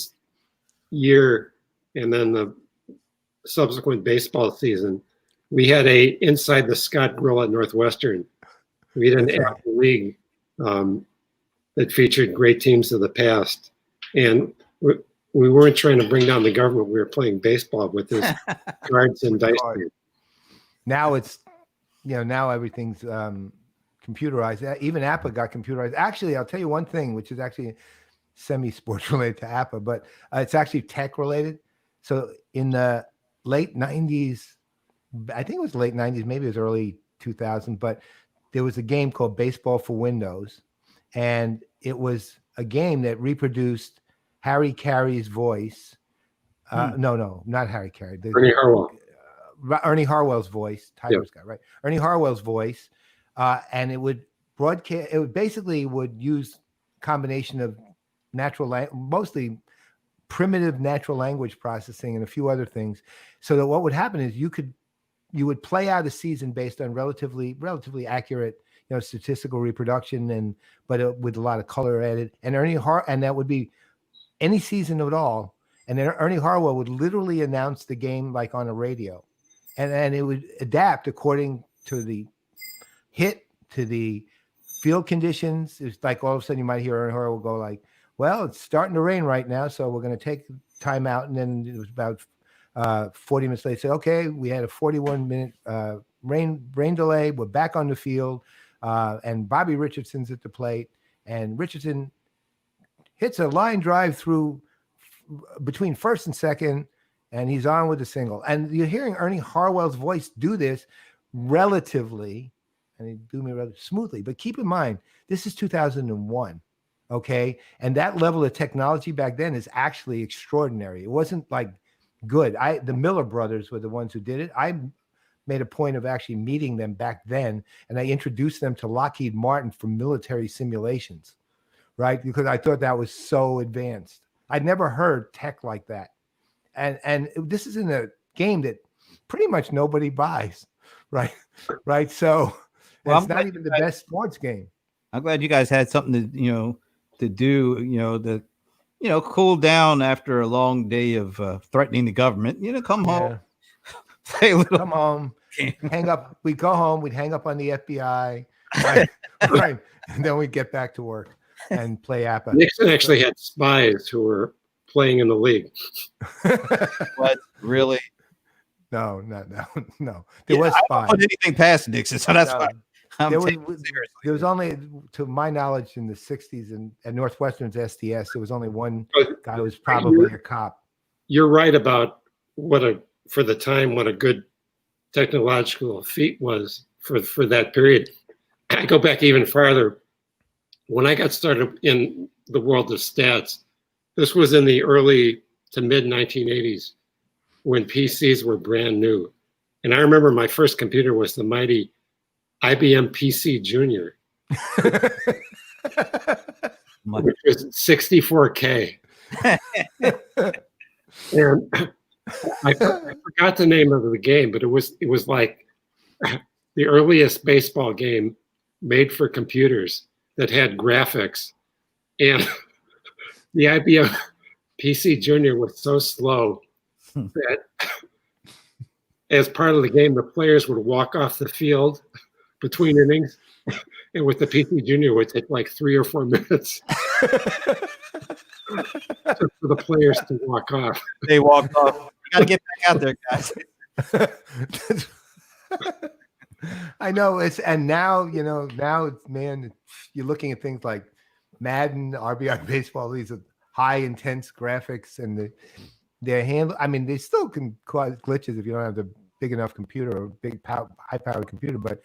year and then the subsequent baseball season, we had a Inside the Scott Grill at Northwestern. We had an That's right. APA league that featured great teams of the past. And we weren't trying to bring down the government. We were playing baseball with this cards and dice. Cards. Now it's, now everything's computerized. Even APA got computerized. Actually, I'll tell you one thing, which is actually semi-sports related to APA, but it's actually tech related. So in the late 90s, I think it was late 90s, maybe it was early 2000, but there was a game called Baseball for Windows. And it was a game that reproduced Harry Carey's voice. No, not Harry Carey. Ernie Harwell. Ernie Harwell's voice, Tigers guy, right? Ernie Harwell's voice, and it would broadcast. It would basically use combination of mostly primitive natural language processing and a few other things, so that what would happen is you would play out a season based on relatively accurate, statistical reproduction, but with a lot of color added. And and that would be any season at all. And then Ernie Harwell would literally announce the game like on a radio. And it would adapt according to the hit, to the field conditions. It's like all of a sudden you might hear Ernie Harwell go like, well, it's starting to rain right now, so we're going to take time out. And then it was about 40 minutes later, said, okay, we had a 41-minute rain delay. We're back on the field. And Bobby Richardson's at the plate. And Richardson hits a line drive through between first and second, and he's on with a single. And you're hearing Ernie Harwell's voice do this relatively, and he do me rather smoothly. But keep in mind, this is 2001, okay? And that level of technology back then is actually extraordinary. It wasn't like good. The Miller brothers were the ones who did it. I made a point of actually meeting them back then, and I introduced them to Lockheed Martin for military simulations, right? Because I thought that was so advanced. I'd never heard tech like that. And this is in a game that pretty much nobody buys, right? Right. So it's not even the best sports game. I'm glad you guys had something to do, cool down after a long day of threatening the government. Come home, say a little. Come home, hang up. We'd go home. We'd hang up on the FBI, right? Right. And then we'd get back to work and play APA. Nixon actually had spies who were playing in the league. What? Really? No. There was I spies. don't put anything past Nixon, so that's fine. There was only, to my knowledge, in the 60s and at Northwestern's STS, there was only one guy who was probably a cop. You're right about for the time, what a good technological feat was for that period. I go back even farther. When I got started in the world of stats, this was in the early to mid 1980s when PCs were brand new. And I remember my first computer was the mighty IBM PC Junior, which was 64K. And I forgot the name of the game, but it was like the earliest baseball game made for computers that had graphics. And the IBM PC Junior was so slow that as part of the game, the players would walk off the field between innings, and with the PC Junior would take like 3 or 4 minutes for the players to walk off. They walked off. You got to get back out there, guys. I know now it's, man, you're looking at things like Madden, RBI baseball, these are high intense graphics, and their handle. I mean, they still can cause glitches if you don't have the big enough computer or high-powered computer, but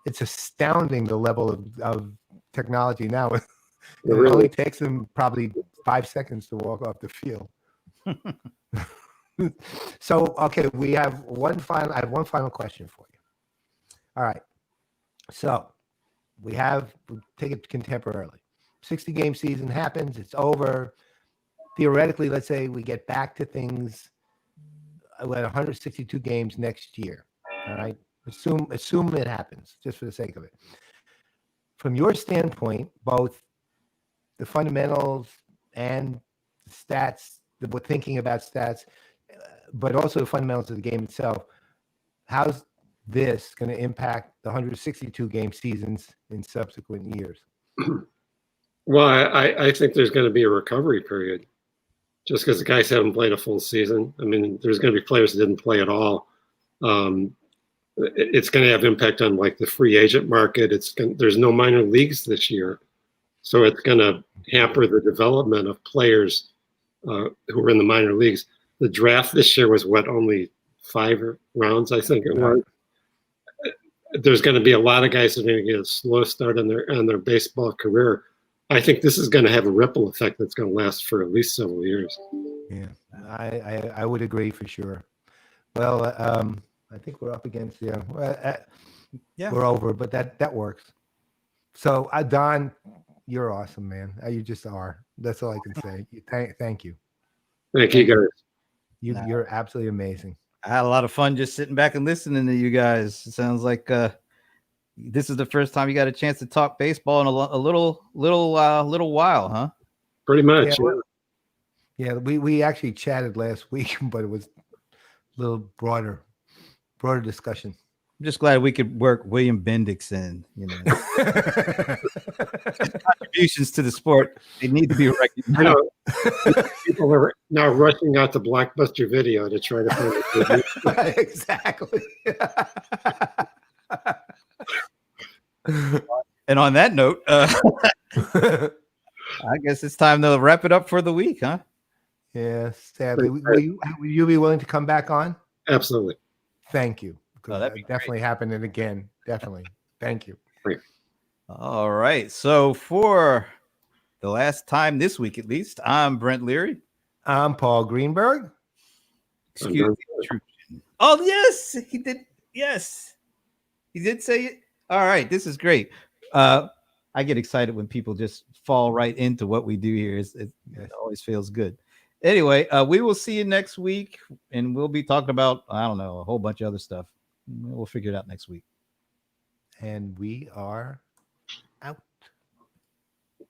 it's astounding the level of technology now. It It really only takes them probably 5 seconds to walk off the field. So, okay, I have one final question for you. All right. So we take it contemporarily. 60-game season happens, it's over. Theoretically, let's say we get back to things at 162 games next year. All right. Assume it happens, just for the sake of it. From your standpoint, both the fundamentals and the stats, we're thinking about stats, but also the fundamentals of the game itself. How's this going to impact the 162 game seasons in subsequent years? Well, I think there's going to be a recovery period just because the guys haven't played a full season. I mean, there's going to be players that didn't play at all. It's going to have impact on like the free agent market. There's no minor leagues this year. So it's going to hamper the development of players who are in the minor leagues. The draft this year was only 5 rounds, I think it was. There's going to be a lot of guys that are going to get a slow start on their baseball career. I think this is going to have a ripple effect that's going to last for at least several years. Yeah, I would agree for sure. Well, I think we're up against we're over, but that works. So, Don, you're awesome, man. You just are. That's all I can say. Thank you. Thank you, guys. You're absolutely amazing. I had a lot of fun just sitting back and listening to you guys. It sounds like this is the first time you got a chance to talk baseball in a little while, huh? Pretty much. Yeah, we actually chatted last week, but it was a little broader discussion. I'm just glad we could work William Bendix in. Contributions to the sport, they need to be recognized. I know people are now rushing out to Blockbuster Video to try to find it. Exactly. And on that note, I guess it's time to wrap it up for the week, huh? Yeah, sadly. Will you be willing to come back on? Absolutely. Thank you. That'd be definitely great. happening again. Definitely. Thank you. All right. So for the last time this week, at least, I'm Brent Leary. I'm Paul Greenberg. Excuse me. Intrusion. Oh, yes, he did. Yes, he did say it. All right. This is great. I get excited when people just fall right into what we do here. It always feels good. Anyway, we will see you next week, and we'll be talking about, I don't know, a whole bunch of other stuff. We'll figure it out next week. And we are